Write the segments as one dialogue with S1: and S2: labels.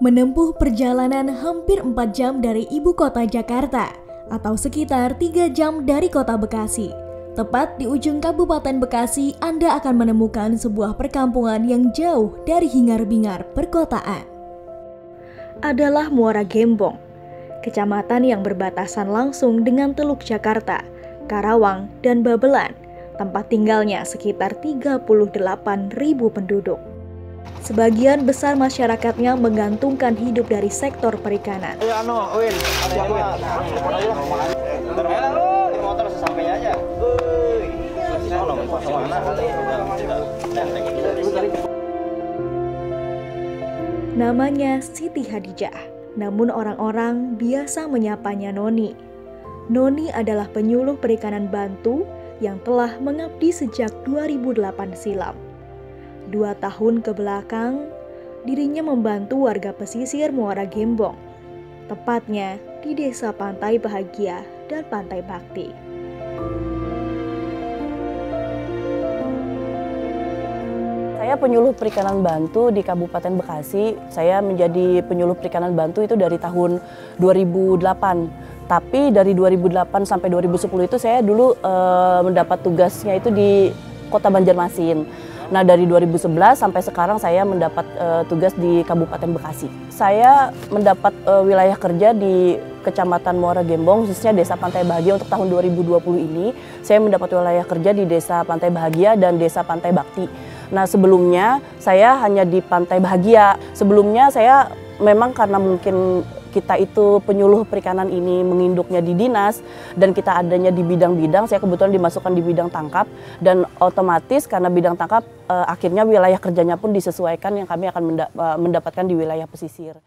S1: Menempuh perjalanan hampir 4 jam dari ibu kota Jakarta atau sekitar 3 jam dari kota Bekasi. Tepat di ujung Kabupaten Bekasi, Anda akan menemukan sebuah perkampungan yang jauh dari hingar-bingar perkotaan. Adalah Muara Gembong, kecamatan yang berbatasan langsung dengan Teluk Jakarta, Karawang, dan Babelan. Tempat tinggalnya sekitar 38.000 penduduk. Sebagian besar masyarakatnya menggantungkan hidup dari sektor perikanan. Namanya Siti Hadijah, namun orang-orang biasa menyapanya Noni. Noni adalah penyuluh perikanan Bantu yang telah mengabdi sejak 2008 silam. 2 tahun ke belakang, dirinya membantu warga pesisir Muara Gembong, tepatnya di Desa Pantai Bahagia dan Pantai Bakti.
S2: Saya penyuluh perikanan Bantu di Kabupaten Bekasi. Saya menjadi penyuluh perikanan Bantu itu dari tahun 2008. Tapi dari 2008 sampai 2010 itu saya dulu mendapat tugasnya itu di Kota Banjarmasin. Nah, dari 2011 sampai sekarang saya mendapat tugas di Kabupaten Bekasi. Saya mendapat wilayah kerja di Kecamatan Muara Gembong, khususnya Desa Pantai Bahagia untuk tahun 2020 ini. Saya mendapat wilayah kerja di Desa Pantai Bahagia dan Desa Pantai Bakti. Nah, sebelumnya saya hanya di Pantai Bahagia. Sebelumnya saya memang karena mungkin kita itu penyuluh perikanan ini menginduknya di dinas dan kita adanya di bidang-bidang, saya kebetulan dimasukkan di bidang tangkap dan otomatis karena bidang tangkap akhirnya wilayah kerjanya pun disesuaikan yang kami akan mendapatkan di wilayah pesisir.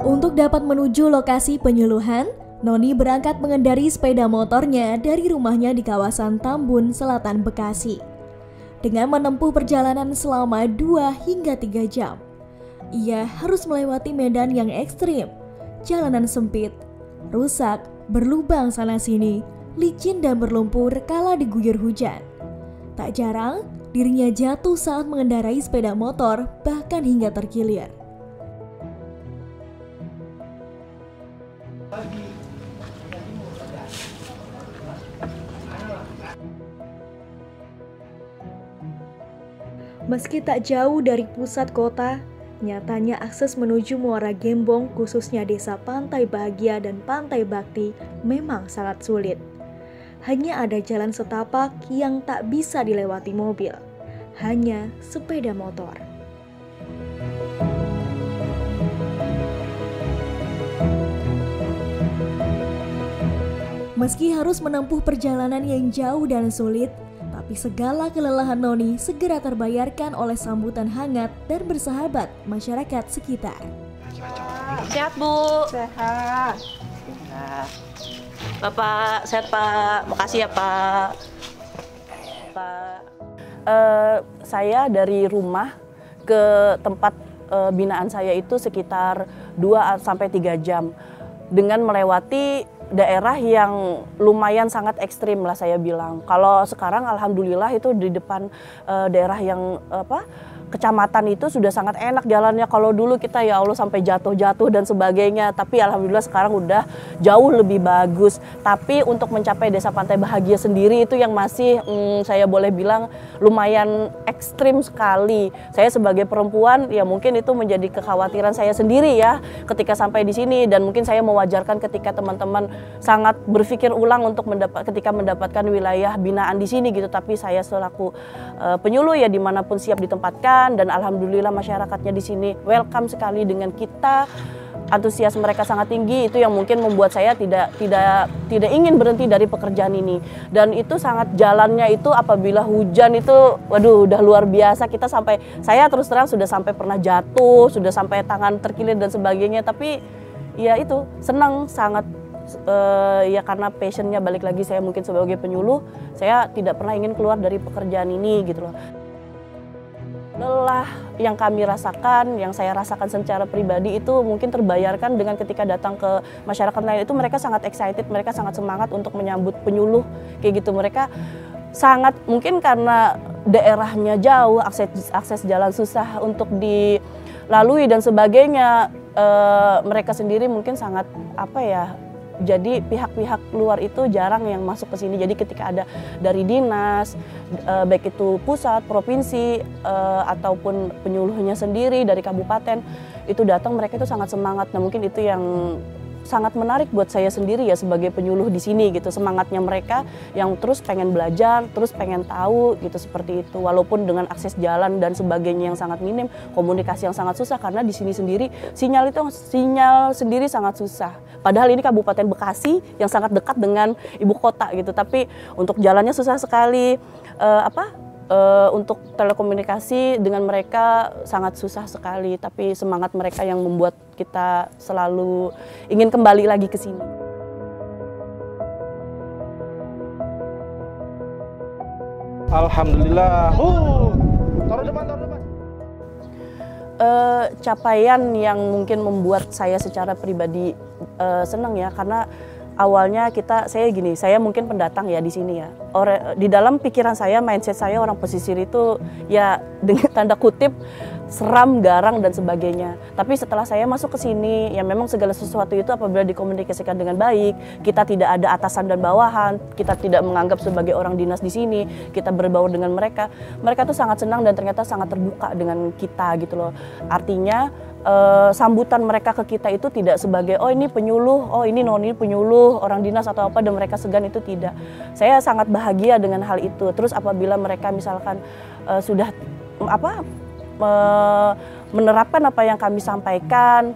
S1: Untuk dapat menuju lokasi penyuluhan, Noni berangkat mengendari sepeda motornya dari rumahnya di kawasan Tambun, Selatan Bekasi. Dengan menempuh perjalanan selama 2 hingga 3 jam, ia harus melewati medan yang ekstrim, jalanan sempit, rusak, berlubang sana-sini, licin dan berlumpur kala diguyur hujan. Tak jarang, dirinya jatuh saat mengendarai sepeda motor, bahkan hingga terkilir. Meski tak jauh dari pusat kota, nyatanya akses menuju Muara Gembong khususnya Desa Pantai Bahagia dan Pantai Bakti memang sangat sulit. Hanya ada jalan setapak yang tak bisa dilewati mobil, hanya sepeda motor. Meski harus menempuh perjalanan yang jauh dan sulit, tapi segala kelelahan Noni segera terbayarkan oleh sambutan hangat dan bersahabat masyarakat sekitar.
S2: Sehat, Bu?
S3: Sehat.
S2: Bapak sehat, Pak. Makasih ya, Pak. Saya dari rumah ke tempat binaan saya itu sekitar 2-3 jam dengan melewati daerah yang lumayan sangat ekstrim lah saya bilang. Kalau sekarang alhamdulillah itu di depan daerah yang kecamatan itu sudah sangat enak jalannya. Kalau dulu kita ya Allah sampai jatuh-jatuh dan sebagainya. Tapi alhamdulillah sekarang udah jauh lebih bagus. Tapi untuk mencapai Desa Pantai Bahagia sendiri itu yang masih saya boleh bilang lumayan ekstrim sekali. Saya sebagai perempuan ya mungkin itu menjadi kekhawatiran saya sendiri ya ketika sampai di sini, dan mungkin saya mewajarkan ketika teman-teman sangat berpikir ulang untuk ketika mendapatkan wilayah binaan di sini gitu. Tapi saya selaku penyuluh ya dimanapun siap ditempatkan. Dan alhamdulillah masyarakatnya di sini welcome sekali dengan kita, antusias mereka sangat tinggi. Itu yang mungkin membuat saya tidak ingin berhenti dari pekerjaan ini. Dan itu sangat jalannya itu apabila hujan itu waduh udah luar biasa. Saya terus terang sudah sampai pernah jatuh, sudah sampai tangan terkilir dan sebagainya. Tapi ya itu senang sangat. Ya karena passionnya balik lagi saya mungkin sebagai penyuluh, saya tidak pernah ingin keluar dari pekerjaan ini gitu loh. Lelah susah yang kami rasakan, yang saya rasakan secara pribadi itu mungkin terbayarkan dengan ketika datang ke masyarakat lain itu mereka sangat excited, mereka sangat semangat untuk menyambut penyuluh kayak gitu. Mereka sangat mungkin karena daerahnya jauh, akses jalan susah untuk dilalui dan sebagainya. Mereka sendiri mungkin sangat jadi pihak-pihak luar itu jarang yang masuk ke sini. Jadi ketika ada dari dinas, baik itu pusat, provinsi, ataupun penyuluhnya sendiri dari kabupaten, itu datang mereka itu sangat semangat. Nah mungkin itu yang sangat menarik buat saya sendiri ya sebagai penyuluh di sini gitu. Semangatnya mereka yang terus pengen belajar, terus pengen tahu gitu seperti itu. Walaupun dengan akses jalan dan sebagainya yang sangat minim, komunikasi yang sangat susah karena di sini sendiri sinyal sendiri sangat susah. Padahal ini Kabupaten Bekasi yang sangat dekat dengan ibu kota gitu. Tapi untuk jalannya susah sekali. Untuk telekomunikasi dengan mereka sangat susah sekali, tapi semangat mereka yang membuat kita selalu ingin kembali lagi ke sini.
S3: Alhamdulillah. Taruh depan.
S2: Capaian yang mungkin membuat saya secara pribadi senang ya, karena awalnya saya mungkin pendatang ya di sini ya. Di dalam pikiran saya, mindset saya orang pesisir itu ya dengan tanda kutip seram, garang dan sebagainya. Tapi setelah saya masuk ke sini, ya memang segala sesuatu itu apabila dikomunikasikan dengan baik, kita tidak ada atasan dan bawahan, kita tidak menganggap sebagai orang dinas di sini, kita berbaur dengan mereka. Mereka tuh sangat senang dan ternyata sangat terbuka dengan kita gitu loh. Artinya sambutan mereka ke kita itu tidak sebagai oh ini penyuluh, oh ini noni penyuluh, orang dinas atau apa, dan mereka segan, itu tidak. Saya sangat bahagia dengan hal itu. Terus apabila mereka misalkan sudah menerapkan apa yang kami sampaikan,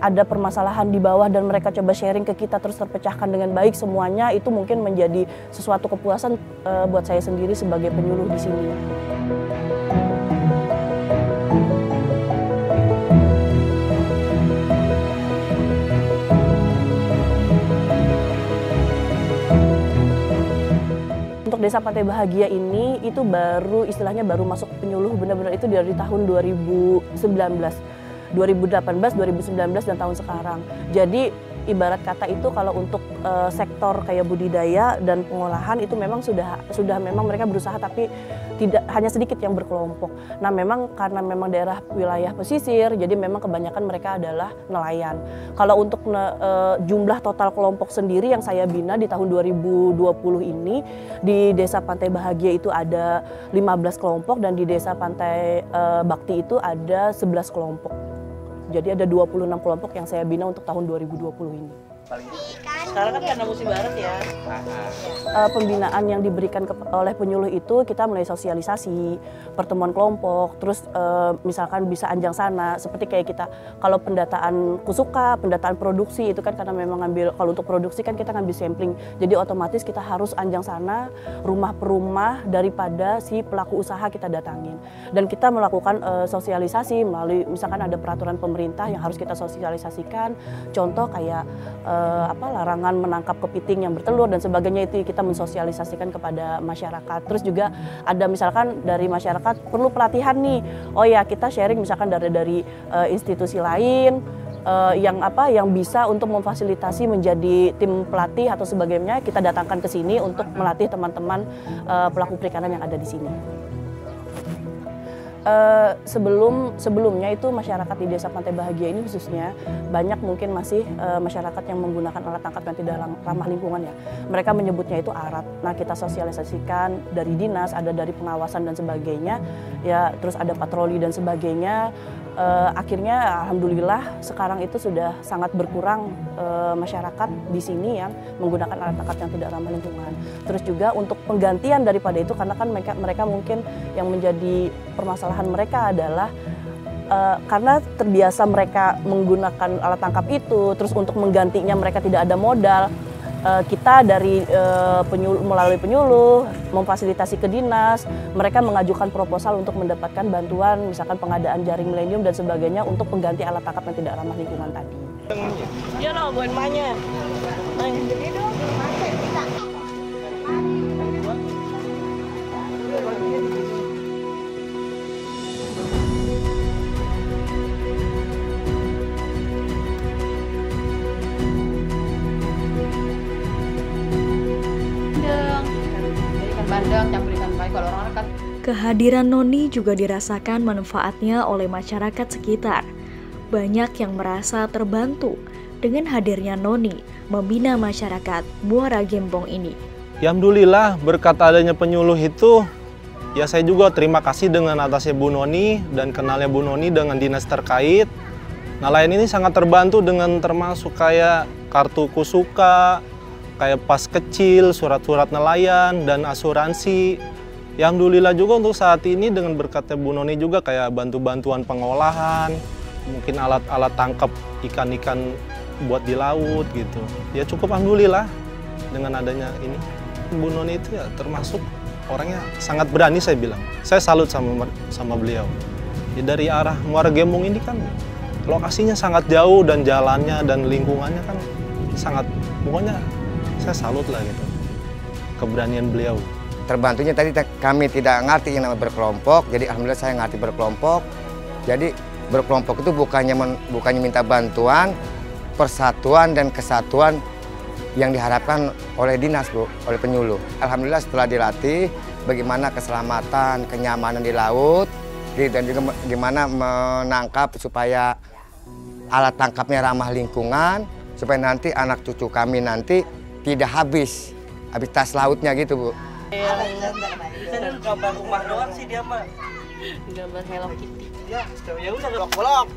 S2: ada permasalahan di bawah dan mereka coba sharing ke kita terus terpecahkan dengan baik semuanya, itu mungkin menjadi sesuatu kepuasan buat saya sendiri sebagai penyuluh di sini. Untuk Desa Pantai Bahagia ini itu istilahnya baru masuk penyuluh benar-benar itu dari tahun 2018, 2019 dan tahun sekarang. Jadi ibarat kata itu kalau untuk sektor kayak budidaya dan pengolahan itu memang sudah memang mereka berusaha, tapi tidak hanya sedikit yang berkelompok. Nah memang karena memang daerah wilayah pesisir, jadi memang kebanyakan mereka adalah nelayan. Kalau untuk jumlah total kelompok sendiri yang saya bina di tahun 2020 ini, di Desa Pantai Bahagia itu ada 15 kelompok dan di Desa Pantai Bakti itu ada 11 kelompok. Jadi ada 26 kelompok yang saya bina untuk tahun 2020 ini. Sekarang kan karena musim barat ya. Pembinaan yang diberikan oleh penyuluh itu kita mulai sosialisasi, pertemuan kelompok, terus misalkan bisa anjang sana, seperti kayak kita kalau pendataan kusuka, pendataan produksi itu kan karena memang kalau untuk produksi kan kita ngambil sampling, jadi otomatis kita harus anjang sana, rumah per rumah daripada si pelaku usaha kita datangin. Dan kita melakukan sosialisasi melalui misalkan ada peraturan pemerintah yang harus kita sosialisasikan, contoh kayak larangan menangkap kepiting yang bertelur dan sebagainya, itu kita mensosialisasikan kepada masyarakat. Terus juga ada misalkan dari masyarakat perlu pelatihan nih, oh ya kita sharing misalkan dari institusi lain yang bisa untuk memfasilitasi menjadi tim pelatih atau sebagainya, kita datangkan ke sini untuk melatih teman-teman pelaku perikanan yang ada di sini. Sebelumnya itu masyarakat di Desa Pantai Bahagia ini khususnya banyak mungkin masih masyarakat yang menggunakan alat tangkap yang tidak ramah lingkungan ya. Mereka menyebutnya itu arat. Nah kita sosialisasikan dari dinas, ada dari pengawasan dan sebagainya, ya terus ada patroli dan sebagainya. Akhirnya alhamdulillah sekarang itu sudah sangat berkurang masyarakat di sini yang menggunakan alat tangkap yang tidak ramah lingkungan. Terus juga untuk penggantian daripada itu, karena kan mereka mungkin yang menjadi permasalahan mereka adalah karena terbiasa mereka menggunakan alat tangkap itu, terus untuk menggantinya mereka tidak ada modal. Kita dari melalui penyuluh memfasilitasi ke dinas, mereka mengajukan proposal untuk mendapatkan bantuan misalkan pengadaan jaring milenium dan sebagainya untuk pengganti alat tangkap yang tidak ramah lingkungan tadi. Iya loh, buat emaknya.
S1: Kehadiran Noni juga dirasakan manfaatnya oleh masyarakat sekitar. Banyak yang merasa terbantu dengan hadirnya Noni membina masyarakat Muara Gembong ini.
S4: Ya alhamdulillah berkat adanya penyuluh itu, ya saya juga terima kasih dengan atasnya Bu Noni dan kenalnya Bu Noni dengan dinas terkait. Nelayan ini sangat terbantu dengan termasuk kayak kartu kusuka, kayak pas kecil, surat-surat nelayan, dan asuransi. Ya alhamdulillah juga untuk saat ini dengan berkatnya Bu Noni juga kayak bantu-bantuan pengolahan, mungkin alat-alat tangkap ikan-ikan buat di laut gitu. Ya cukup alhamdulillah dengan adanya ini. Bu Noni itu ya termasuk orangnya sangat berani saya bilang. Saya salut sama beliau. Ya, dari arah Muara Gembong ini kan lokasinya sangat jauh dan jalannya dan lingkungannya kan sangat, pokoknya saya salut lah gitu. Keberanian beliau.
S5: Terbantunya tadi kami tidak ngerti yang namanya berkelompok, jadi alhamdulillah saya ngerti berkelompok. Jadi berkelompok itu bukannya minta bantuan, persatuan dan kesatuan yang diharapkan oleh dinas, Bu, oleh penyuluh. Alhamdulillah setelah dilatih bagaimana keselamatan, kenyamanan di laut, dan juga bagaimana menangkap supaya alat tangkapnya ramah lingkungan, supaya nanti anak cucu kami nanti tidak habis tas lautnya gitu, Bu.
S6: Saya gambar rumah doang sih dia mah.
S7: Gambar Hello Kitty.
S6: Ya udah bolok-bolok.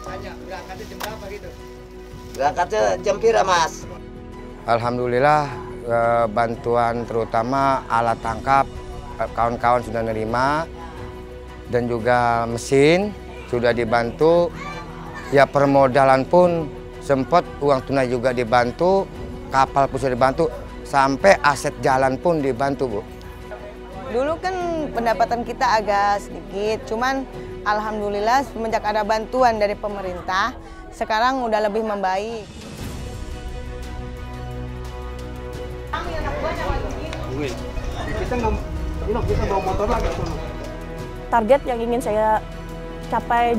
S5: Tanya, berangkatnya jam berapa gitu?
S6: Berangkatnya jam pira, Mas?
S5: Alhamdulillah bantuan terutama alat tangkap kawan-kawan sudah nerima dan juga mesin sudah dibantu. Ya permodalan pun sempat uang tunai juga dibantu, kapal pun sudah dibantu. Sampai aset jalan pun dibantu, Bu.
S8: Dulu kan pendapatan kita agak sedikit, cuman alhamdulillah semenjak ada bantuan dari pemerintah, sekarang udah lebih membaik.
S3: Kita bawa motor lagi.
S2: Target yang ingin saya capai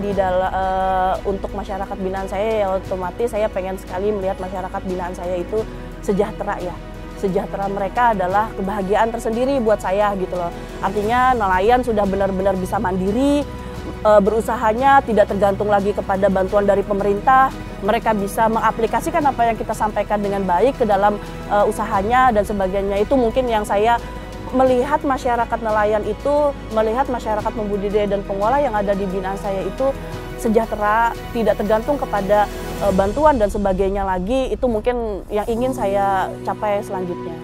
S2: untuk masyarakat binaan saya, ya otomatis saya pengen sekali melihat masyarakat binaan saya itu sejahtera ya. Sejahtera mereka adalah kebahagiaan tersendiri buat saya gitu loh. Artinya nelayan sudah benar-benar bisa mandiri, berusahanya tidak tergantung lagi kepada bantuan dari pemerintah. Mereka bisa mengaplikasikan apa yang kita sampaikan dengan baik ke dalam usahanya dan sebagainya. Itu mungkin yang saya melihat masyarakat nelayan itu, melihat masyarakat pembudidaya dan pengolah yang ada di binaan saya itu sejahtera, tidak tergantung kepada bantuan dan sebagainya lagi. Itu mungkin yang ingin saya capai selanjutnya.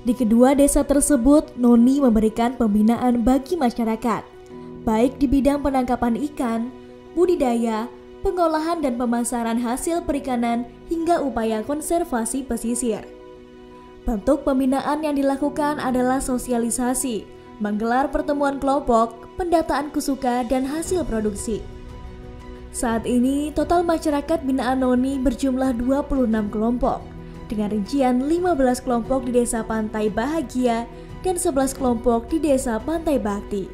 S1: Di kedua desa tersebut, Noni memberikan pembinaan bagi masyarakat, baik di bidang penangkapan ikan, budidaya, pengolahan dan pemasaran hasil perikanan, hingga upaya konservasi pesisir. Bentuk pembinaan yang dilakukan adalah sosialisasi, menggelar pertemuan kelompok, pendataan kusuka, dan hasil produksi. Saat ini, total masyarakat binaan Noni berjumlah 26 kelompok, dengan rincian 15 kelompok di Desa Pantai Bahagia dan 11 kelompok di Desa Pantai Bakti.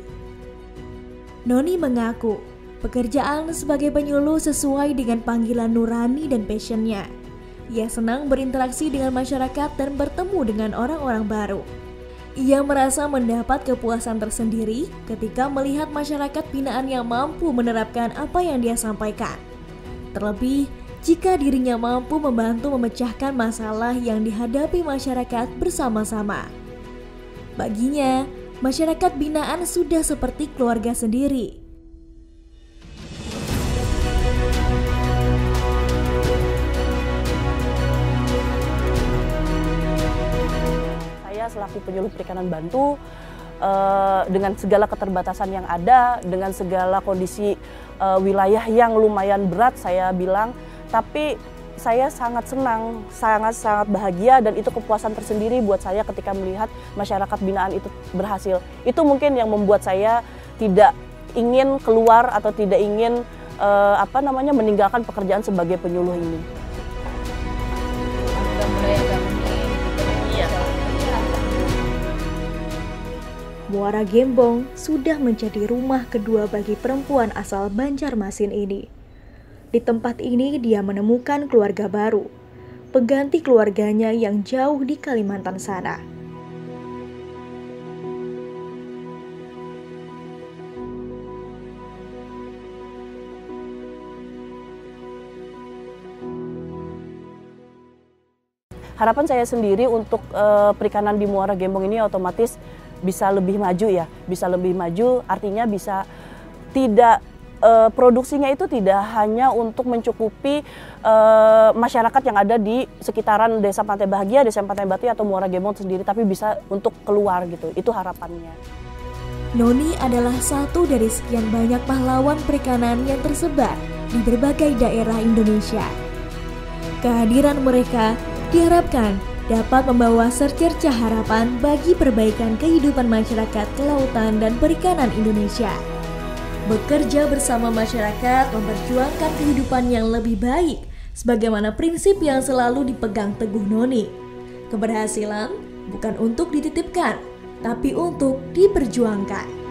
S1: Noni mengaku pekerjaan sebagai penyuluh sesuai dengan panggilan nurani dan passionnya. Ia senang berinteraksi dengan masyarakat dan bertemu dengan orang-orang baru. Ia merasa mendapat kepuasan tersendiri ketika melihat masyarakat binaan yang mampu menerapkan apa yang dia sampaikan. Terlebih, jika dirinya mampu membantu memecahkan masalah yang dihadapi masyarakat bersama-sama. Baginya, masyarakat binaan sudah seperti keluarga sendiri.
S2: Saya selaku penyuluh perikanan Bantu dengan segala keterbatasan yang ada, dengan segala kondisi wilayah yang lumayan berat, saya bilang, tapi saya sangat senang, sangat bahagia, dan itu kepuasan tersendiri buat saya ketika melihat masyarakat binaan itu berhasil. Itu mungkin yang membuat saya tidak ingin keluar atau tidak ingin meninggalkan pekerjaan sebagai penyuluh ini.
S1: Muara Gembong sudah menjadi rumah kedua bagi perempuan asal Banjarmasin ini. Di tempat ini dia menemukan keluarga baru, pengganti keluarganya yang jauh di Kalimantan sana.
S2: Harapan saya sendiri untuk perikanan di Muara Gembong ini otomatis bisa lebih maju ya, bisa lebih maju artinya bisa tidak produksinya itu tidak hanya untuk mencukupi masyarakat yang ada di sekitaran Desa Pantai Bahagia, Desa Pantai Bati atau Muara Gembong sendiri, tapi bisa untuk keluar gitu, itu harapannya.
S1: Noni adalah satu dari sekian banyak pahlawan perikanan yang tersebar di berbagai daerah Indonesia. Kehadiran mereka diharapkan dapat membawa secercah harapan bagi perbaikan kehidupan masyarakat kelautan dan perikanan Indonesia. Bekerja bersama masyarakat memperjuangkan kehidupan yang lebih baik, sebagaimana prinsip yang selalu dipegang Teguh Noni. Keberhasilan bukan untuk dititipkan, tapi untuk diperjuangkan.